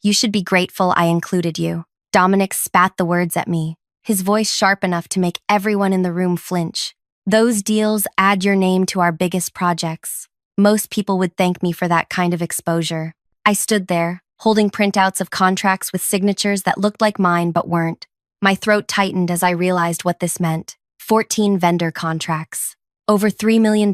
You should be grateful I included you. Dominic spat the words at me, his voice sharp enough to make everyone in the room flinch. Those deals add your name to our biggest projects. Most people would thank me for that kind of exposure. I stood there, holding printouts of contracts with signatures that looked like mine but weren't. My throat tightened as I realized what this meant. 14 vendor contracts. Over $3 million.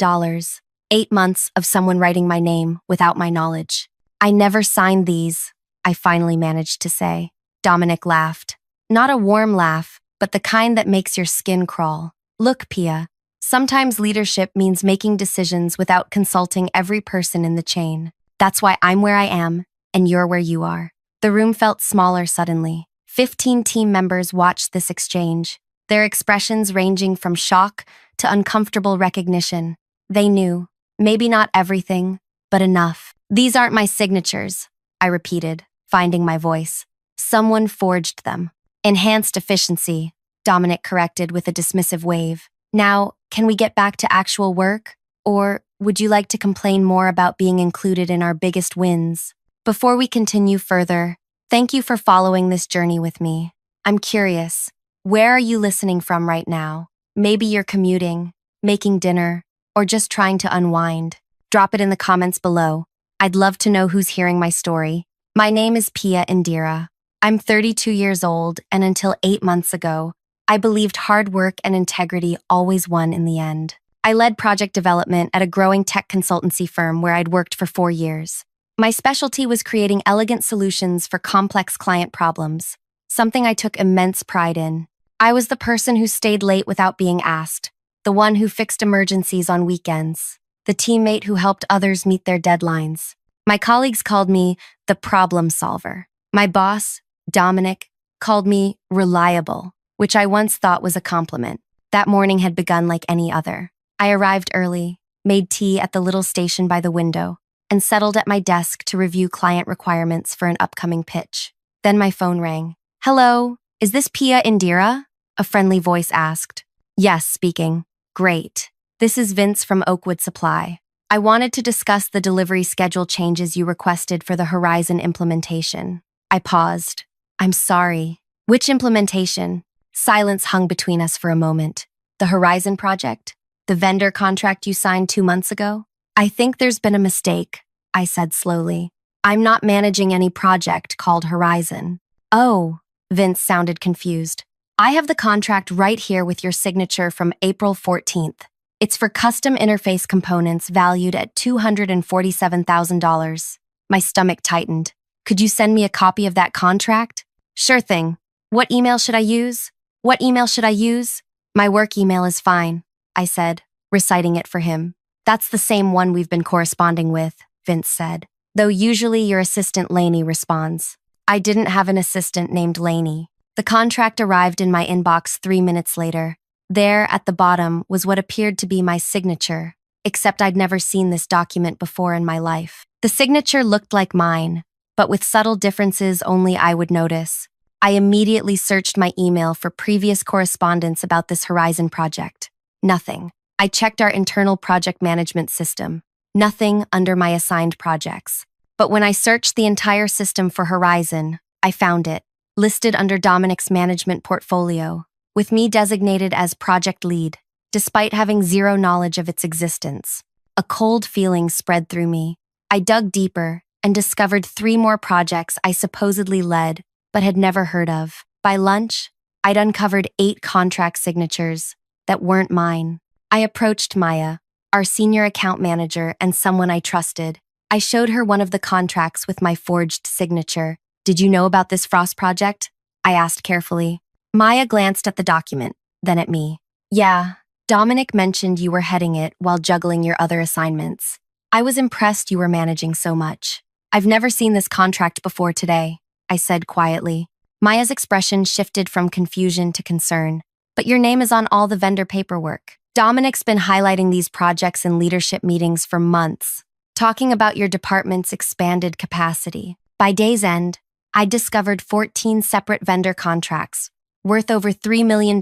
8 months of someone writing my name without my knowledge. I never signed these, I finally managed to say. Dominic laughed. Not a warm laugh, but the kind that makes your skin crawl. Look, Pia, sometimes leadership means making decisions without consulting every person in the chain. That's why I'm where I am, and you're where you are. The room felt smaller suddenly. 15 team members watched this exchange, their expressions ranging from shock to uncomfortable recognition. They knew, maybe not everything, but enough. These aren't my signatures, I repeated, finding my voice. Someone forged them. Enhanced efficiency, Dominic corrected with a dismissive wave. Now, can we get back to actual work? Or would you like to complain more about being included in our biggest wins? Before we continue further, thank you for following this journey with me. I'm curious, where are you listening from right now? Maybe you're commuting, making dinner, or just trying to unwind. Drop it in the comments below. I'd love to know who's hearing my story. My name is Pia Indira. I'm 32 years old, and until 8 months ago, I believed hard work and integrity always won in the end. I led project development at a growing tech consultancy firm where I'd worked for 4 years. My specialty was creating elegant solutions for complex client problems, something I took immense pride in. I was the person who stayed late without being asked, the one who fixed emergencies on weekends, the teammate who helped others meet their deadlines. My colleagues called me the problem solver. My boss, Dominic, called me reliable, which I once thought was a compliment. That morning had begun like any other. I arrived early, made tea at the little station by the window, and settled at my desk to review client requirements for an upcoming pitch. Then my phone rang. Hello, is this Pia Indira? A friendly voice asked. Yes, speaking. Great. This is Vince from Oakwood Supply. I wanted to discuss the delivery schedule changes you requested for the Horizon implementation. I paused. I'm sorry. Which implementation? Silence hung between us for a moment. The Horizon project? The vendor contract you signed 2 months ago? I think there's been a mistake, I said slowly. I'm not managing any project called Horizon. Oh, Vince sounded confused. I have the contract right here with your signature from April 14th. It's for custom interface components valued at $247,000. My stomach tightened. Could you send me a copy of that contract? Sure thing. What email should I use? What email should I use? My work email is fine, I said, reciting it for him. That's the same one we've been corresponding with, Vince said, though usually your assistant Lainey responds. I didn't have an assistant named Lainey. The contract arrived in my inbox 3 minutes later. There, at the bottom, was what appeared to be my signature, except I'd never seen this document before in my life. The signature looked like mine, but with subtle differences only I would notice. I immediately searched my email for previous correspondence about this Horizon project. Nothing. I checked our internal project management system. Nothing under my assigned projects. But when I searched the entire system for Horizon, I found it, listed under Dominic's management portfolio, with me designated as project lead, despite having zero knowledge of its existence. A cold feeling spread through me. I dug deeper and discovered 3 more projects I supposedly led, but had never heard of. By lunch, I'd uncovered 8 contract signatures that weren't mine. I approached Maya, our senior account manager and someone I trusted. I showed her one of the contracts with my forged signature. Did you know about this Frost project? I asked carefully. Maya glanced at the document, then at me. Yeah, Dominic mentioned you were heading it while juggling your other assignments. I was impressed you were managing so much. I've never seen this contract before today, I said quietly. Maya's expression shifted from confusion to concern. But your name is on all the vendor paperwork. Dominic's been highlighting these projects in leadership meetings for months, talking about your department's expanded capacity. By day's end, I discovered 14 separate vendor contracts, worth over $3 million,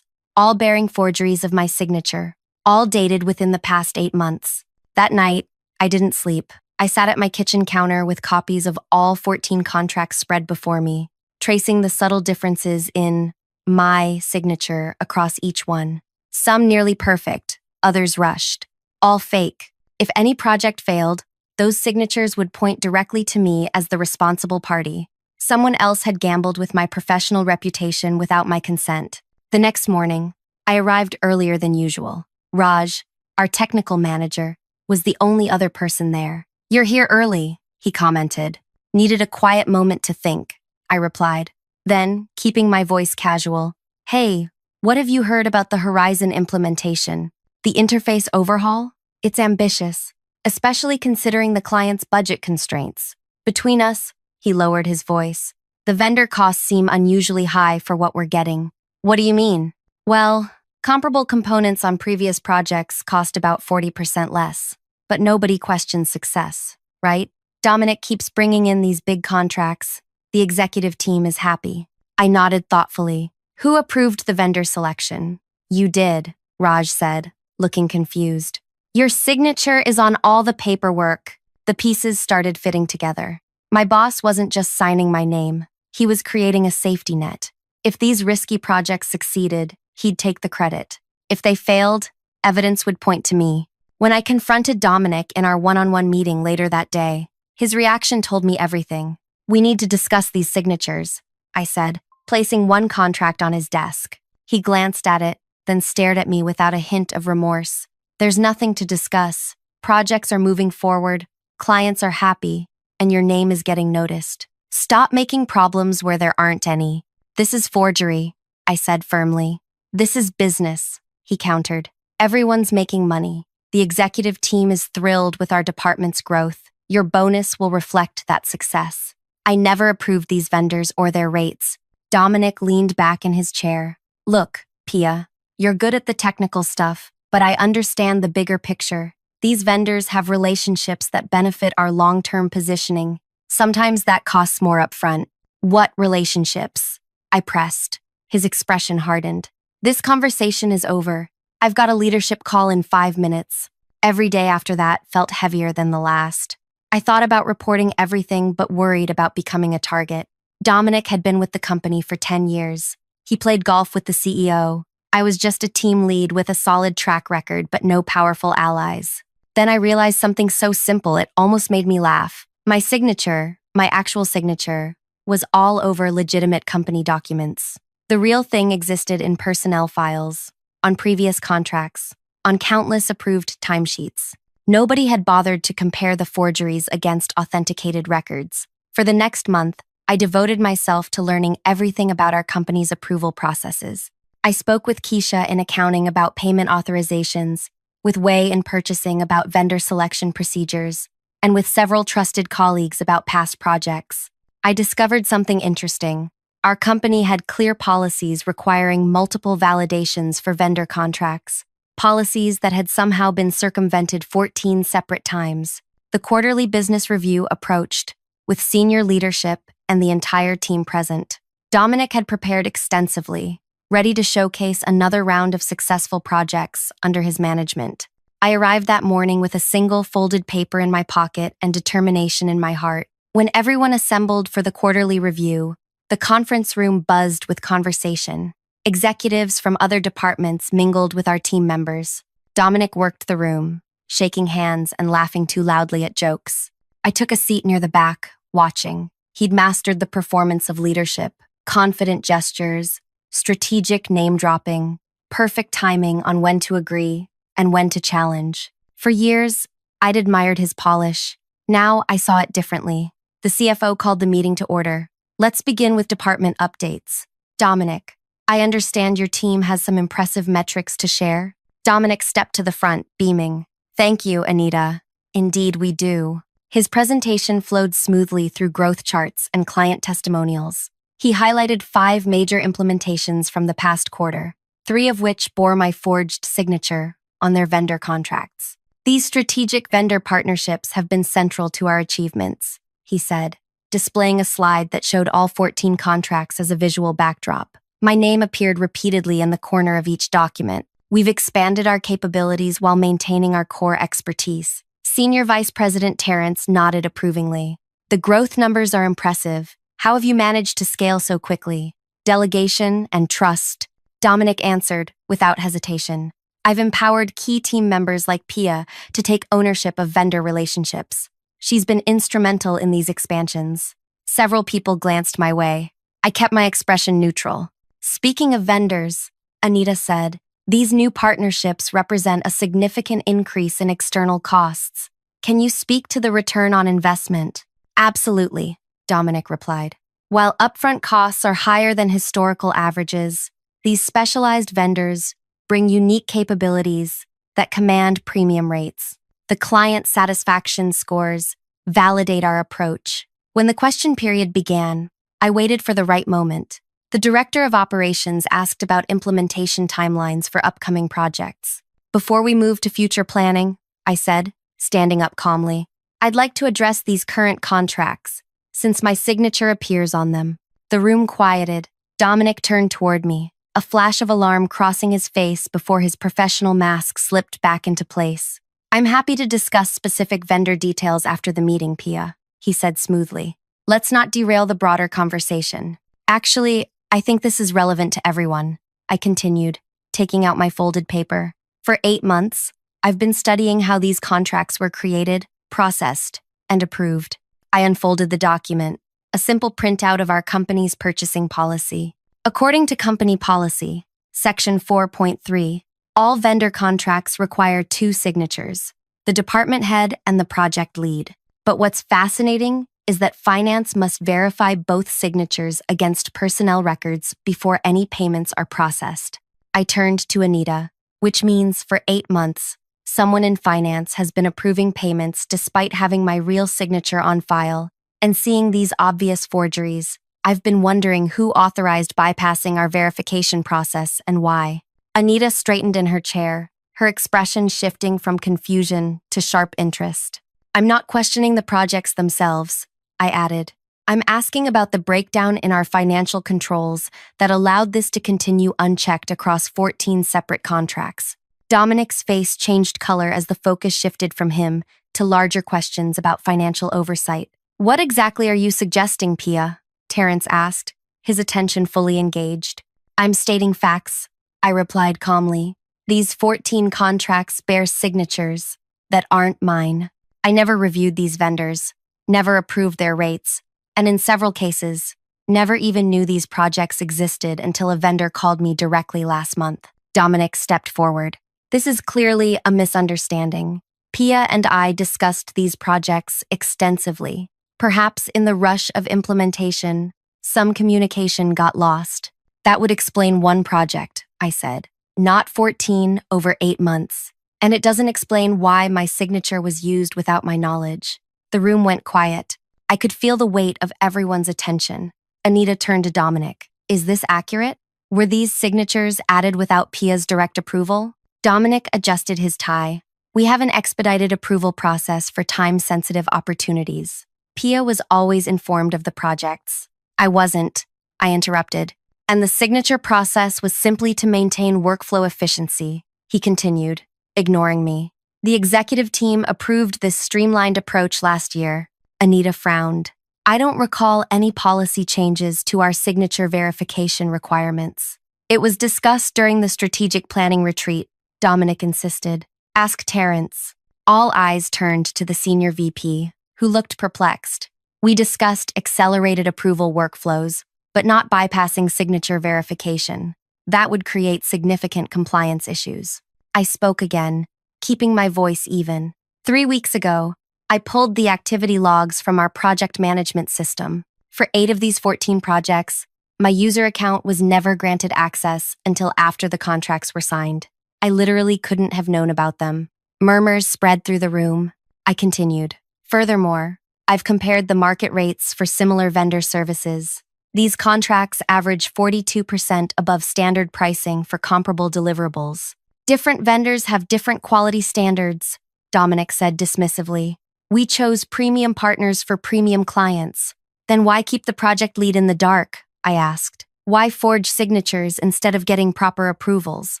all bearing forgeries of my signature, all dated within the past 8 months. That night, I didn't sleep. I sat at my kitchen counter with copies of all 14 contracts spread before me, tracing the subtle differences in my signature across each one. Some nearly perfect, others rushed, all fake. If any project failed, those signatures would point directly to me as the responsible party. Someone else had gambled with my professional reputation without my consent. The next morning, I arrived earlier than usual. Raj, our technical manager, was the only other person there. "You're here early," he commented. "Needed a quiet moment to think," I replied. Then, keeping my voice casual, "Hey, what have you heard about the Horizon implementation? The interface overhaul? It's ambitious, especially considering the client's budget constraints. Between us," he lowered his voice, "the vendor costs seem unusually high for what we're getting." "What do you mean?" "Well, comparable components on previous projects cost about 40% less. But nobody questions success, right? Dominic keeps bringing in these big contracts. The executive team is happy." I nodded thoughtfully. "Who approved the vendor selection?" "You did," Raj said, looking confused. "Your signature is on all the paperwork." The pieces started fitting together. My boss wasn't just signing my name. He was creating a safety net. If these risky projects succeeded, he'd take the credit. If they failed, evidence would point to me. When I confronted Dominic in our one-on-one meeting later that day, his reaction told me everything. "We need to discuss these signatures," I said, placing one contract on his desk. He glanced at it, then stared at me without a hint of remorse. "There's nothing to discuss. Projects are moving forward, clients are happy, and your name is getting noticed. Stop making problems where there aren't any." "This is forgery," I said firmly. "This is business," he countered. "Everyone's making money. The executive team is thrilled with our department's growth. Your bonus will reflect that success." I never approved these vendors or their rates. Dominic leaned back in his chair. "Look, Pia, you're good at the technical stuff, but I understand the bigger picture. These vendors have relationships that benefit our long-term positioning. Sometimes that costs more upfront." "What relationships?" I pressed. His expression hardened. "This conversation is over. I've got a leadership call in 5 minutes." Every day after that felt heavier than the last. I thought about reporting everything but worried about becoming a target. Dominic had been with the company for 10 years. He played golf with the CEO. I was just a team lead with a solid track record but no powerful allies. Then I realized something so simple it almost made me laugh. My signature, my actual signature, was all over legitimate company documents. The real thing existed in personnel files, on previous contracts, on countless approved timesheets. Nobody had bothered to compare the forgeries against authenticated records. For the next month, I devoted myself to learning everything about our company's approval processes. I spoke with Keisha in accounting about payment authorizations, with Wei in purchasing about vendor selection procedures, and with several trusted colleagues about past projects. I discovered something interesting. Our company had clear policies requiring multiple validations for vendor contracts, policies that had somehow been circumvented 14 separate times. The quarterly business review approached, with senior leadership and the entire team present. Dominic had prepared extensively, ready to showcase another round of successful projects under his management. I arrived that morning with a single folded paper in my pocket and determination in my heart. When everyone assembled for the quarterly review, the conference room buzzed with conversation. Executives from other departments mingled with our team members. Dominic worked the room, shaking hands and laughing too loudly at jokes. I took a seat near the back, watching. He'd mastered the performance of leadership, confident gestures, strategic name-dropping, perfect timing on when to agree and when to challenge. For years, I'd admired his polish. Now I saw it differently. The CFO called the meeting to order. "Let's begin with department updates. Dominic, I understand your team has some impressive metrics to share." Dominic stepped to the front, beaming. "Thank you, Anita. Indeed, we do." His presentation flowed smoothly through growth charts and client testimonials. He highlighted 5 major implementations from the past quarter, 3 of which bore my forged signature on their vendor contracts. "These strategic vendor partnerships have been central to our achievements," he said, displaying a slide that showed all 14 contracts as a visual backdrop. My name appeared repeatedly in the corner of each document. "We've expanded our capabilities while maintaining our core expertise," Senior Vice President Terrence nodded approvingly. The growth numbers are impressive. How have you managed to scale so quickly? Delegation and trust, Dominic answered without hesitation. I've empowered key team members like Pia to take ownership of vendor relationships. She's been instrumental in these expansions. Several people glanced my way. I kept my expression neutral. Speaking of vendors, Anita said, these new partnerships represent a significant increase in external costs. Can you speak to the return on investment? Absolutely, Dominic replied. While upfront costs are higher than historical averages, these specialized vendors bring unique capabilities that command premium rates. The client satisfaction scores validate our approach. When the question period began, I waited for the right moment. The director of operations asked about implementation timelines for upcoming projects. Before we move to future planning, I said, standing up calmly, I'd like to address these current contracts, since my signature appears on them. The room quieted. Dominic turned toward me, a flash of alarm crossing his face before his professional mask slipped back into place. I'm happy to discuss specific vendor details after the meeting, Pia, he said smoothly. Let's not derail the broader conversation. Actually, I think this is relevant to everyone, I continued, taking out my folded paper. For 8 months, I've been studying how these contracts were created, processed, and approved. I unfolded the document, a simple printout of our company's purchasing policy. According to company policy, Section 4.3, all vendor contracts require 2 signatures, the department head and the project lead. But what's fascinating is that finance must verify both signatures against personnel records before any payments are processed. I turned to Anita, which means for 8 months, someone in finance has been approving payments despite having my real signature on file, and seeing these obvious forgeries, I've been wondering who authorized bypassing our verification process and why. Anita straightened in her chair, her expression shifting from confusion to sharp interest. I'm not questioning the projects themselves, I added. I'm asking about the breakdown in our financial controls that allowed this to continue unchecked across 14 separate contracts. Dominic's face changed color as the focus shifted from him to larger questions about financial oversight. What exactly are you suggesting, Pia? Terrence asked, his attention fully engaged. I'm stating facts, I replied calmly. These 14 contracts bear signatures that aren't mine. I never reviewed these vendors, never approved their rates, and in several cases, never even knew these projects existed until a vendor called me directly last month. Dominic stepped forward. This is clearly a misunderstanding. Pia and I discussed these projects extensively. Perhaps in the rush of implementation, some communication got lost. That would explain one project, I said, not 14 over 8 months. And it doesn't explain why my signature was used without my knowledge. The room went quiet. I could feel the weight of everyone's attention. Anita turned to Dominic. Is this accurate? Were these signatures added without Pia's direct approval? Dominic adjusted his tie. We have an expedited approval process for time-sensitive opportunities. Pia was always informed of the projects. I wasn't, I interrupted. And the signature process was simply to maintain workflow efficiency, he continued, ignoring me. The executive team approved this streamlined approach last year. Anita frowned. I don't recall any policy changes to our signature verification requirements. It was discussed during the strategic planning retreat, Dominic insisted. Ask Terrence. All eyes turned to the senior VP, who looked perplexed. We discussed accelerated approval workflows, but not bypassing signature verification. That would create significant compliance issues. I spoke again, keeping my voice even. 3 weeks ago, I pulled the activity logs from our project management system. For 8 of these 14 projects, my user account was never granted access until after the contracts were signed. I literally couldn't have known about them. Murmurs spread through the room. I continued. Furthermore, I've compared the market rates for similar vendor services. These contracts average 42% above standard pricing for comparable deliverables. Different vendors have different quality standards, Dominic said dismissively. We chose premium partners for premium clients. Then why keep the project lead in the dark? I asked. Why forge signatures instead of getting proper approvals?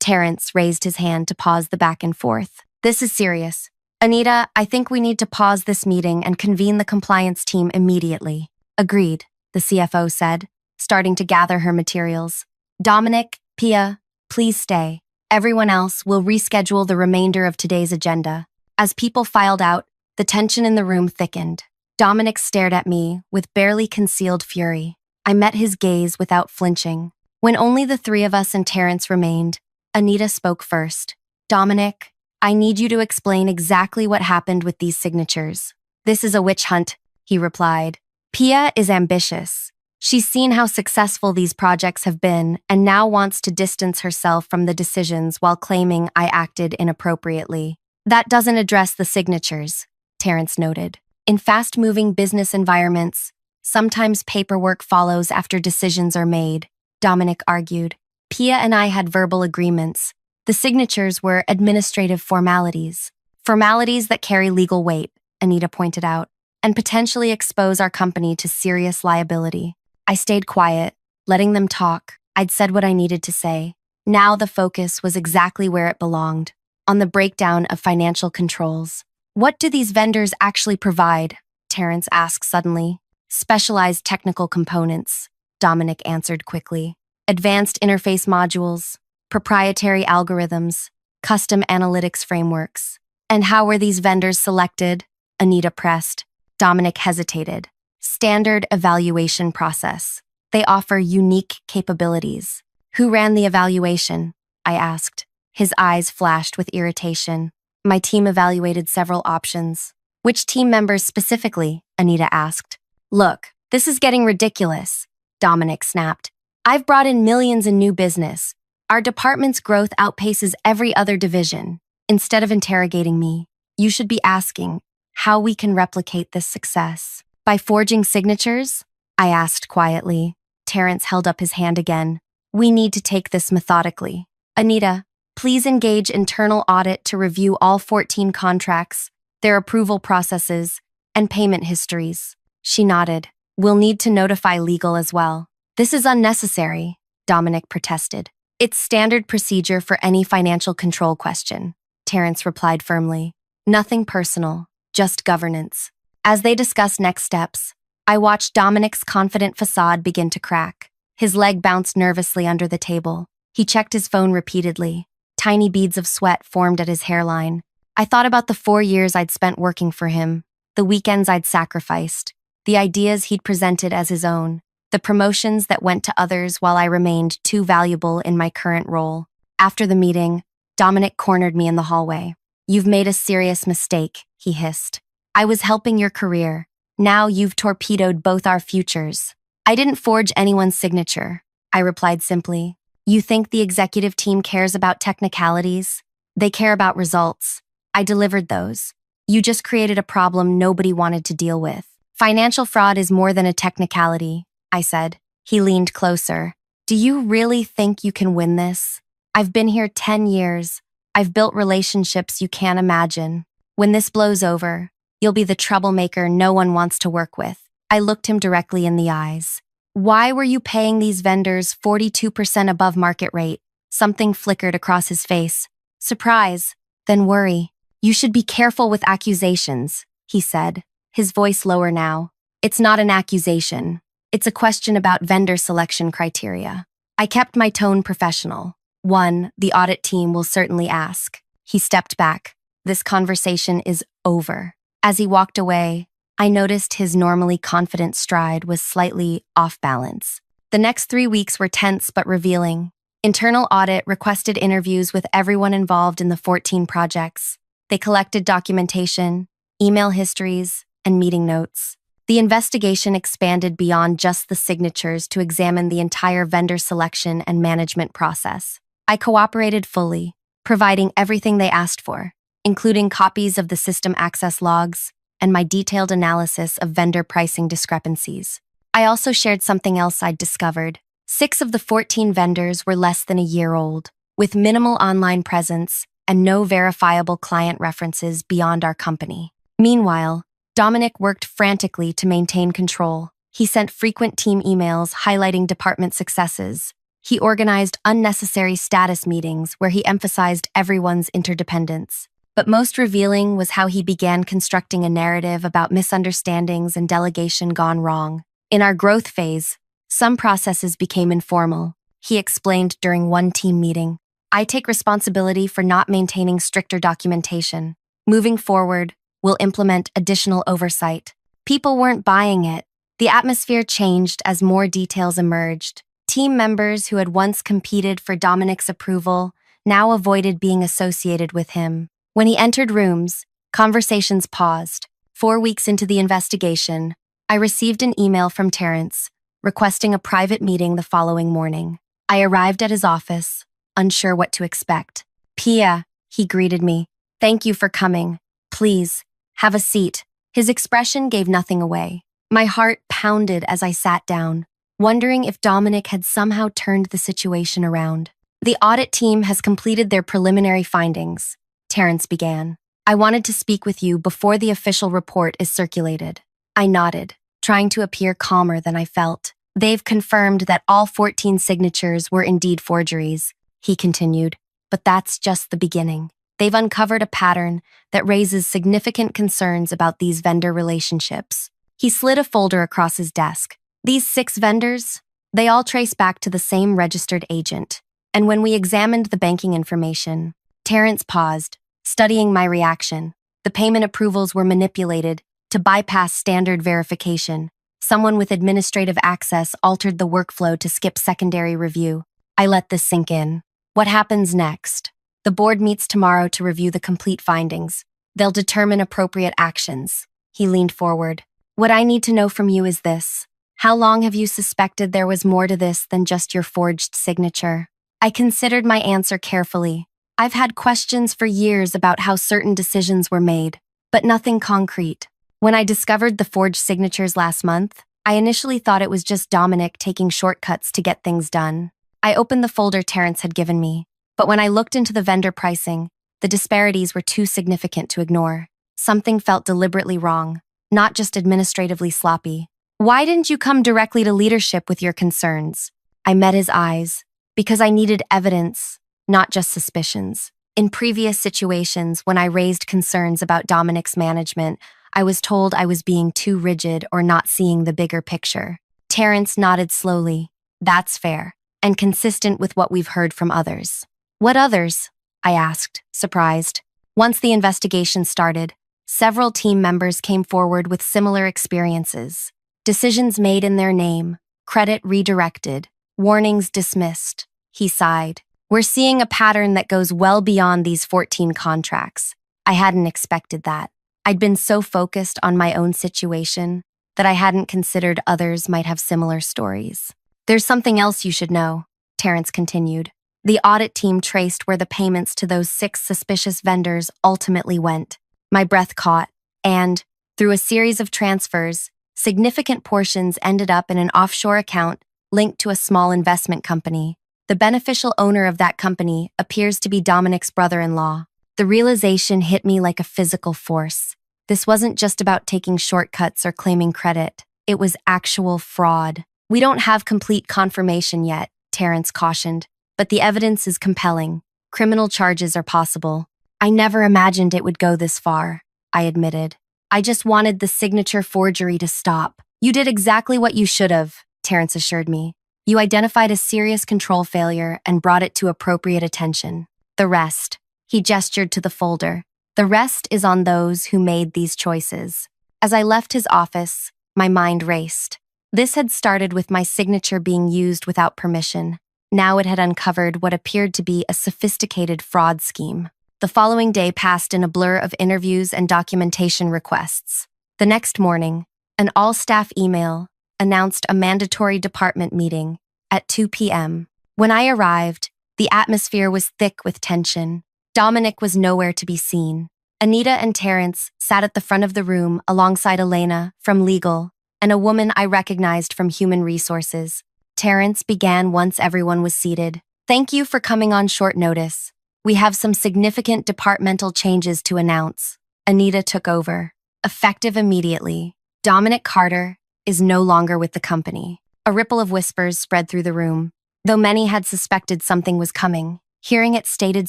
Terrence raised his hand to pause the back and forth. This is serious. Anita, I think we need to pause this meeting and convene the compliance team immediately. Agreed, the CFO said, starting to gather her materials. Dominic, Pia, please stay. Everyone else will reschedule the remainder of today's agenda. As people filed out, the tension in the room thickened. Dominic stared at me with barely concealed fury. I met his gaze without flinching. When only the three of us and Terrence remained, Anita spoke first. Dominic, I need you to explain exactly what happened with these signatures. This is a witch hunt, he replied. Pia is ambitious. She's seen how successful these projects have been and now wants to distance herself from the decisions while claiming I acted inappropriately. That doesn't address the signatures, Terrence noted. In fast-moving business environments, sometimes paperwork follows after decisions are made, Dominic argued. Pia and I had verbal agreements. The signatures were administrative formalities. Formalities that carry legal weight, Anita pointed out, and potentially expose our company to serious liability. I stayed quiet, letting them talk. I'd said what I needed to say. Now the focus was exactly where it belonged, on the breakdown of financial controls. What do these vendors actually provide? Terrence asked suddenly. Specialized technical components, Dominic answered quickly. Advanced interface modules, proprietary algorithms, custom analytics frameworks. And how were these vendors selected? Anita pressed. Dominic hesitated. Standard evaluation process. They offer unique capabilities. Who ran the evaluation? I asked. His eyes flashed with irritation. My team evaluated several options. Which team members specifically? Anita asked. Look, this is getting ridiculous, Dominic snapped. I've brought in millions in new business. Our department's growth outpaces every other division. Instead of interrogating me, you should be asking how we can replicate this success. By forging signatures? I asked quietly. Terrence held up his hand again. We need to take this methodically. Anita, please engage internal audit to review all 14 contracts, their approval processes, and payment histories. She nodded. We'll need to notify legal as well. This is unnecessary, Dominic protested. It's standard procedure for any financial control question, Terrence replied firmly. Nothing personal, just governance. As they discussed next steps, I watched Dominic's confident facade begin to crack. His leg bounced nervously under the table. He checked his phone repeatedly. Tiny beads of sweat formed at his hairline. I thought about the 4 years I'd spent working for him, the weekends I'd sacrificed, the ideas he'd presented as his own, the promotions that went to others while I remained too valuable in my current role. After the meeting, Dominic cornered me in the hallway. You've made a serious mistake, he hissed. I was helping your career. Now you've torpedoed both our futures. I didn't forge anyone's signature, I replied simply. You think the executive team cares about technicalities? They care about results. I delivered those. You just created a problem nobody wanted to deal with. Financial fraud is more than a technicality, I said. He leaned closer. Do you really think you can win this? I've been here 10 years. I've built relationships you can't imagine. When this blows over, you'll be the troublemaker no one wants to work with. I looked him directly in the eyes. Why were you paying these vendors 42% above market rate? Something flickered across his face. Surprise, then worry. You should be careful with accusations, he said, his voice lower now. It's not an accusation. It's a question about vendor selection criteria. I kept my tone professional. One, the audit team will certainly ask. He stepped back. This conversation is over. As he walked away, I noticed his normally confident stride was slightly off balance. The next 3 weeks were tense but revealing. Internal audit requested interviews with everyone involved in the 14 projects. They collected documentation, email histories, and meeting notes. The investigation expanded beyond just the signatures to examine the entire vendor selection and management process. I cooperated fully, providing everything they asked for, including copies of the system access logs and my detailed analysis of vendor pricing discrepancies. I also shared something else I'd discovered. 6 of the 14 vendors were less than a year old, with minimal online presence and no verifiable client references beyond our company. Meanwhile, Dominic worked frantically to maintain control. He sent frequent team emails highlighting department successes. He organized unnecessary status meetings where he emphasized everyone's interdependence. But most revealing was how he began constructing a narrative about misunderstandings and delegation gone wrong. In our growth phase, some processes became informal. He explained during one team meeting, "I take responsibility for not maintaining stricter documentation. Moving forward, we'll implement additional oversight." People weren't buying it. The atmosphere changed as more details emerged. Team members who had once competed for Dominic's approval now avoided being associated with him. When he entered rooms, conversations paused. 4 weeks into the investigation, I received an email from Terrence requesting a private meeting the following morning. I arrived at his office, unsure what to expect. "Pia," he greeted me. "Thank you for coming. Please, have a seat." His expression gave nothing away. My heart pounded as I sat down, wondering if Dominic had somehow turned the situation around. "The audit team has completed their preliminary findings," Terrence began. "I wanted to speak with you before the official report is circulated." I nodded, trying to appear calmer than I felt. "They've confirmed that all 14 signatures were indeed forgeries," he continued, "but that's just the beginning. They've uncovered a pattern that raises significant concerns about these vendor relationships." He slid a folder across his desk. "These 6 vendors, they all trace back to the same registered agent. And when we examined the banking information," Terrence paused, studying my reaction. "The payment approvals were manipulated to bypass standard verification. Someone with administrative access altered the workflow to skip secondary review." I let this sink in. "What happens next?" "The board meets tomorrow to review the complete findings. They'll determine appropriate actions." He leaned forward. "What I need to know from you is this. How long have you suspected there was more to this than just your forged signature?" I considered my answer carefully. I've had questions for years about how certain decisions were made, but nothing concrete. When I discovered the forged signatures last month, I initially thought it was just Dominic taking shortcuts to get things done. I opened the folder Terrence had given me, but when I looked into the vendor pricing, the disparities were too significant to ignore. Something felt deliberately wrong, not just administratively sloppy. "Why didn't you come directly to leadership with your concerns?" I met his eyes, because I needed evidence, not just suspicions. In previous situations, when I raised concerns about Dominic's management, I was told I was being too rigid or not seeing the bigger picture. Terrence nodded slowly. "That's fair, and consistent with what we've heard from others." "What others?" I asked, surprised. Once the investigation started, several team members came forward with similar experiences. Decisions made in their name, credit redirected, warnings dismissed. He sighed. "We're seeing a pattern that goes well beyond these 14 contracts." I hadn't expected that. I'd been so focused on my own situation that I hadn't considered others might have similar stories. "There's something else you should know," Terrence continued. "The audit team traced where the payments to those 6 suspicious vendors ultimately went." My breath caught, and, through a series of transfers, significant portions ended up in an offshore account linked to a small investment company. The beneficial owner of that company appears to be Dominic's brother-in-law. The realization hit me like a physical force. This wasn't just about taking shortcuts or claiming credit. It was actual fraud. "We don't have complete confirmation yet," Terrence cautioned, "but the evidence is compelling. Criminal charges are possible." "I never imagined it would go this far," I admitted. "I just wanted the signature forgery to stop." "You did exactly what you should have," Terrence assured me. "You identified a serious control failure and brought it to appropriate attention. The rest," he gestured to the folder, "the rest is on those who made these choices." As I left his office, my mind raced. This had started with my signature being used without permission. Now it had uncovered what appeared to be a sophisticated fraud scheme. The following day passed in a blur of interviews and documentation requests. The next morning, an all-staff email announced a mandatory department meeting at 2 p.m. When I arrived, the atmosphere was thick with tension. Dominic was nowhere to be seen. Anita and Terrence sat at the front of the room alongside Elena from legal and a woman I recognized from human resources. Terrence began once everyone was seated. "Thank you for coming on short notice. We have some significant departmental changes to announce." Anita took over. Effective immediately, Dominic Carter is no longer with the company. A ripple of whispers spread through the room. Though many had suspected something was coming, hearing it stated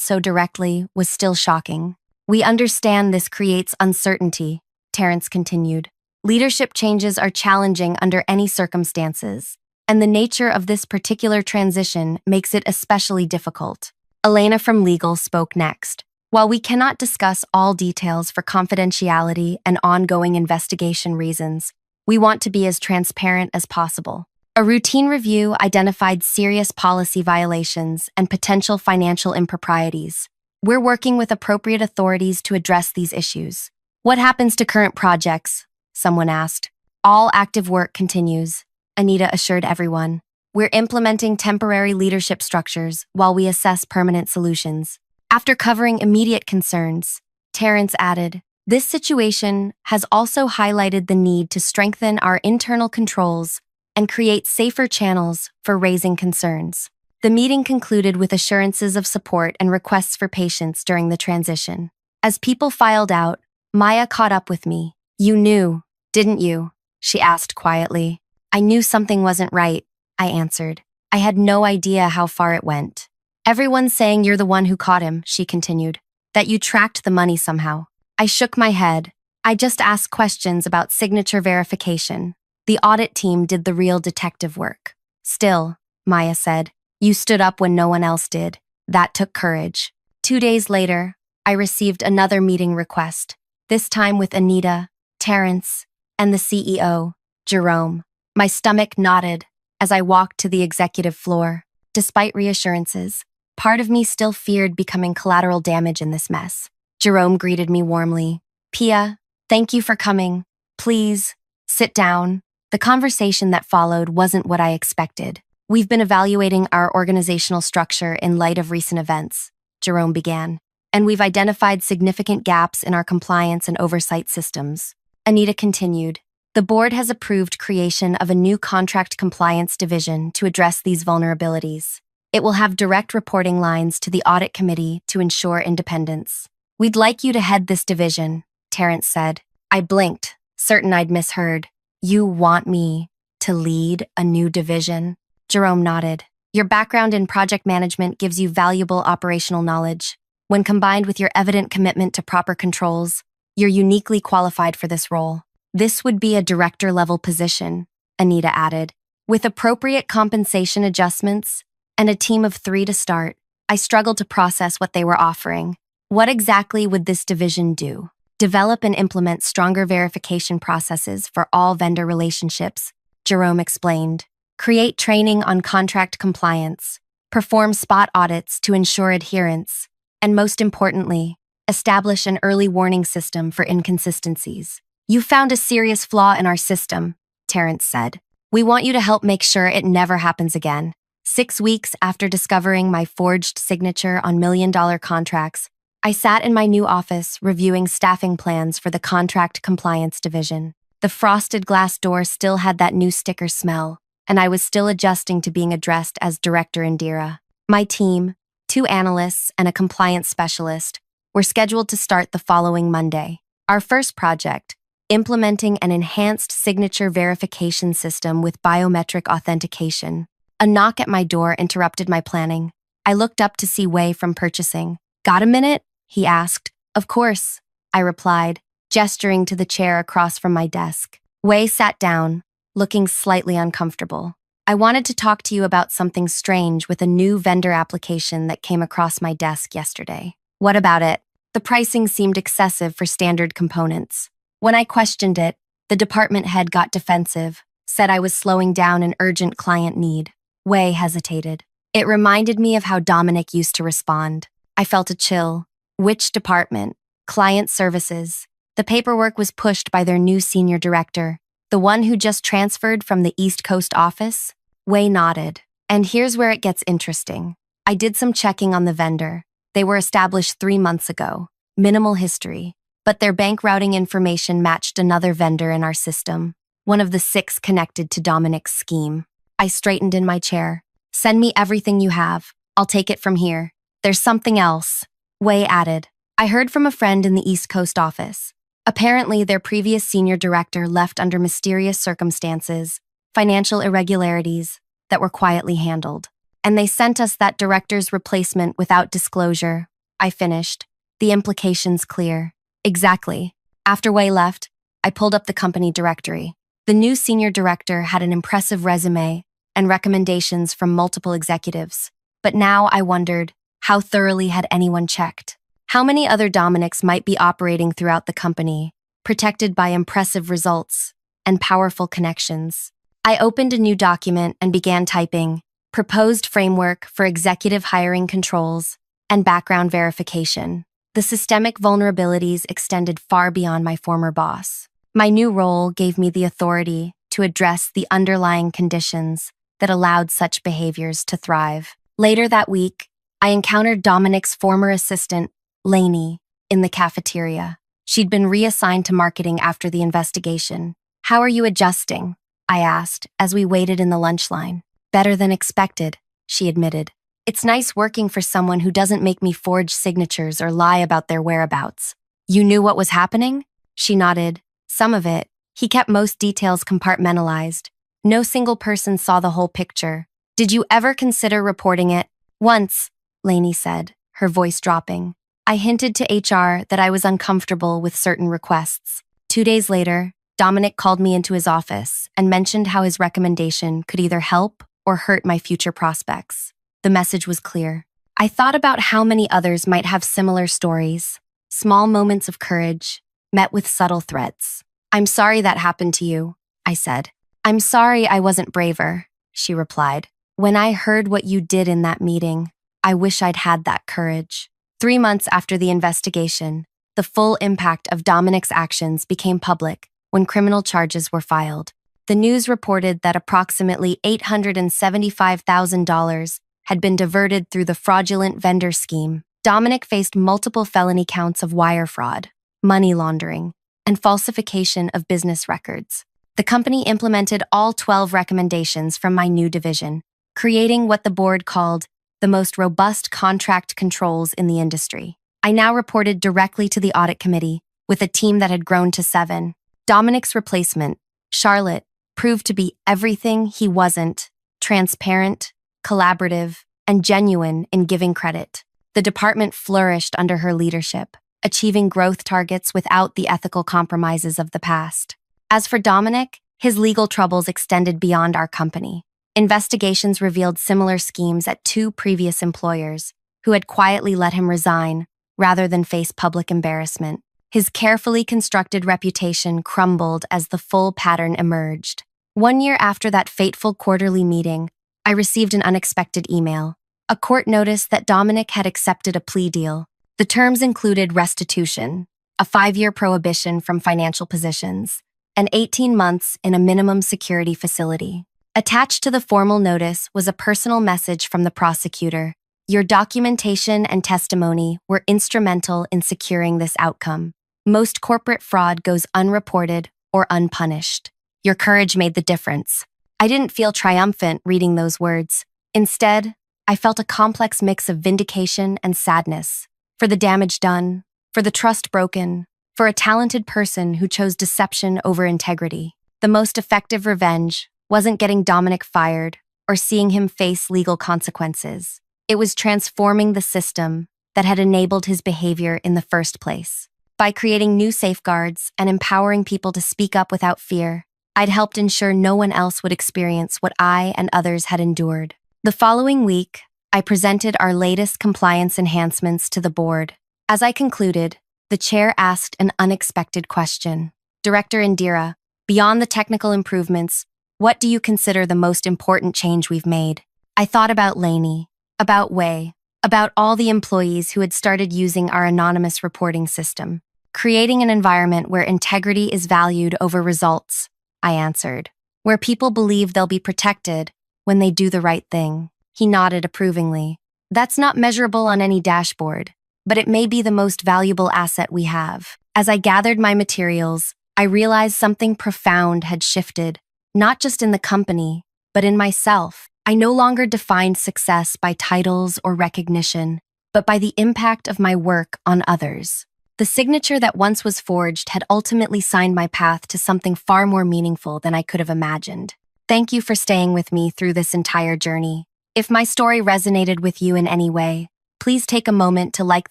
so directly was still shocking. We understand this creates uncertainty, Terrence continued. Leadership changes are challenging under any circumstances, and the nature of this particular transition makes it especially difficult. Elena from legal spoke next. While we cannot discuss all details for confidentiality and ongoing investigation reasons, we want to be as transparent as possible. A routine review identified serious policy violations and potential financial improprieties. We're working with appropriate authorities to address these issues. What happens to current projects? Someone asked. All active work continues, Anita assured everyone. We're implementing temporary leadership structures while we assess permanent solutions. After covering immediate concerns, Terrence added, this situation has also highlighted the need to strengthen our internal controls and create safer channels for raising concerns. The meeting concluded with assurances of support and requests for patience during the transition. As people filed out, Maya caught up with me. You knew, didn't you? She asked quietly. I knew something wasn't right, I answered. I had no idea how far it went. Everyone's saying you're the one who caught him, she continued, that you tracked the money somehow. I shook my head. I just asked questions about signature verification. The audit team did the real detective work. Still, Maya said, you stood up when no one else did. That took courage. 2 days later, I received another meeting request, this time with Anita, Terrence, and the CEO, Jerome. My stomach knotted as I walked to the executive floor. Despite reassurances, part of me still feared becoming collateral damage in this mess. Jerome greeted me warmly. Pia, thank you for coming. Please, sit down. The conversation that followed wasn't what I expected. We've been evaluating our organizational structure in light of recent events, Jerome began, and we've identified significant gaps in our compliance and oversight systems. Anita continued. The board has approved creation of a new contract compliance division to address these vulnerabilities. It will have direct reporting lines to the audit committee to ensure independence. We'd like you to head this division, Terrence said. I blinked, certain I'd misheard. You want me to lead a new division? Jerome nodded. Your background in project management gives you valuable operational knowledge. When combined with your evident commitment to proper controls, you're uniquely qualified for this role. This would be a director-level position, Anita added. With appropriate compensation adjustments and a team of 3 to start, I struggled to process what they were offering. What exactly would this division do? Develop and implement stronger verification processes for all vendor relationships, Jerome explained. Create training on contract compliance, perform spot audits to ensure adherence, and most importantly, establish an early warning system for inconsistencies. You found a serious flaw in our system, Terrence said. We want you to help make sure it never happens again. 6 weeks after discovering my forged signature on million-dollar contracts, I sat in my new office reviewing staffing plans for the contract compliance division. The frosted glass door still had that new sticker smell, and I was still adjusting to being addressed as Director Indira. My team, 2 analysts and a compliance specialist, were scheduled to start the following Monday. Our first project, implementing an enhanced signature verification system with biometric authentication. A knock at my door interrupted my planning. I looked up to see Wei from purchasing. Got a minute? He asked. Of course, I replied, gesturing to the chair across from my desk. Wei sat down, looking slightly uncomfortable. I wanted to talk to you about something strange with a new vendor application that came across my desk yesterday. What about it? The pricing seemed excessive for standard components. When I questioned it, the department head got defensive, said I was slowing down an urgent client need. Wei hesitated. It reminded me of how Dominic used to respond. I felt a chill. Which department? Client services. The paperwork was pushed by their new senior director, the one who just transferred from the East Coast office. Wei nodded. And here's where it gets interesting. I did some checking on the vendor. They were established 3 months ago. Minimal history. But their bank routing information matched another vendor in our system, one of the 6 connected to Dominic's scheme. I straightened in my chair. Send me everything you have. I'll take it from here. There's something else, Wei added. I heard from a friend in the East Coast office. Apparently, their previous senior director left under mysterious circumstances, financial irregularities that were quietly handled. And they sent us that director's replacement without disclosure. I finished. The implications clear. Exactly. After Wei left, I pulled up the company directory. The new senior director had an impressive resume and recommendations from multiple executives. But now I wondered, how thoroughly had anyone checked? How many other Dominics might be operating throughout the company, protected by impressive results and powerful connections? I opened a new document and began typing, "Proposed Framework for Executive Hiring Controls and Background Verification." The systemic vulnerabilities extended far beyond my former boss. My new role gave me the authority to address the underlying conditions that allowed such behaviors to thrive. Later that week, I encountered Dominic's former assistant, Lainey, in the cafeteria. She'd been reassigned to marketing after the investigation. "How are you adjusting?" I asked as we waited in the lunch line. "Better than expected," she admitted. "It's nice working for someone who doesn't make me forge signatures or lie about their whereabouts." "You knew what was happening?" She nodded. "Some of it. He kept most details compartmentalized. No single person saw the whole picture. Did you ever consider reporting it?" "Once," Lainey said, her voice dropping. "I hinted to HR that I was uncomfortable with certain requests." 2 days later, Dominic called me into his office and mentioned how his recommendation could either help or hurt my future prospects. The message was clear. I thought about how many others might have similar stories, small moments of courage, met with subtle threats. "I'm sorry that happened to you," I said. "I'm sorry I wasn't braver," she replied. "When I heard what you did in that meeting, I wish I'd had that courage." 3 months after the investigation, the full impact of Dominic's actions became public when criminal charges were filed. The news reported that approximately $875,000 had been diverted through the fraudulent vendor scheme. Dominic faced multiple felony counts of wire fraud, money laundering, and falsification of business records. The company implemented all 12 recommendations from my new division, creating what the board called the most robust contract controls in the industry. I now reported directly to the audit committee with a team that had grown to 7. Dominic's replacement, Charlotte, proved to be everything he wasn't: transparent, collaborative, and genuine in giving credit. The department flourished under her leadership, achieving growth targets without the ethical compromises of the past. As for Dominic, his legal troubles extended beyond our company. Investigations revealed similar schemes at 2 previous employers who had quietly let him resign rather than face public embarrassment. His carefully constructed reputation crumbled as the full pattern emerged. 1 year after that fateful quarterly meeting, I received an unexpected email. A court notice that Dominic had accepted a plea deal. The terms included restitution, a 5-year prohibition from financial positions, and 18 months in a minimum security facility. Attached to the formal notice was a personal message from the prosecutor. "Your documentation and testimony were instrumental in securing this outcome. Most corporate fraud goes unreported or unpunished. Your courage made the difference." I didn't feel triumphant reading those words. Instead, I felt a complex mix of vindication and sadness. For the damage done, for the trust broken, for a talented person who chose deception over integrity. The most effective revenge wasn't getting Dominic fired or seeing him face legal consequences. It was transforming the system that had enabled his behavior in the first place. By creating new safeguards and empowering people to speak up without fear, I'd helped ensure no one else would experience what I and others had endured. The following week, I presented our latest compliance enhancements to the board. As I concluded, the chair asked an unexpected question. "Director Indira, beyond the technical improvements, what do you consider the most important change we've made?" I thought about Lainey, about Wei, about all the employees who had started using our anonymous reporting system. "Creating an environment where integrity is valued over results," I answered. "Where people believe they'll be protected when they do the right thing." He nodded approvingly. "That's not measurable on any dashboard, but it may be the most valuable asset we have." As I gathered my materials, I realized something profound had shifted, not just in the company, but in myself. I no longer defined success by titles or recognition, but by the impact of my work on others. The signature that once was forged had ultimately signed my path to something far more meaningful than I could have imagined. Thank you for staying with me through this entire journey. If my story resonated with you in any way, please take a moment to like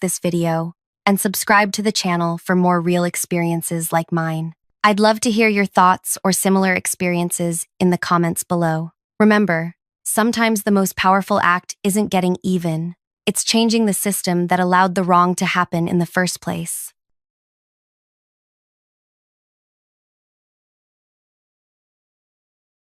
this video and subscribe to the channel for more real experiences like mine. I'd love to hear your thoughts or similar experiences in the comments below. Remember, sometimes the most powerful act isn't getting even, it's changing the system that allowed the wrong to happen in the first place.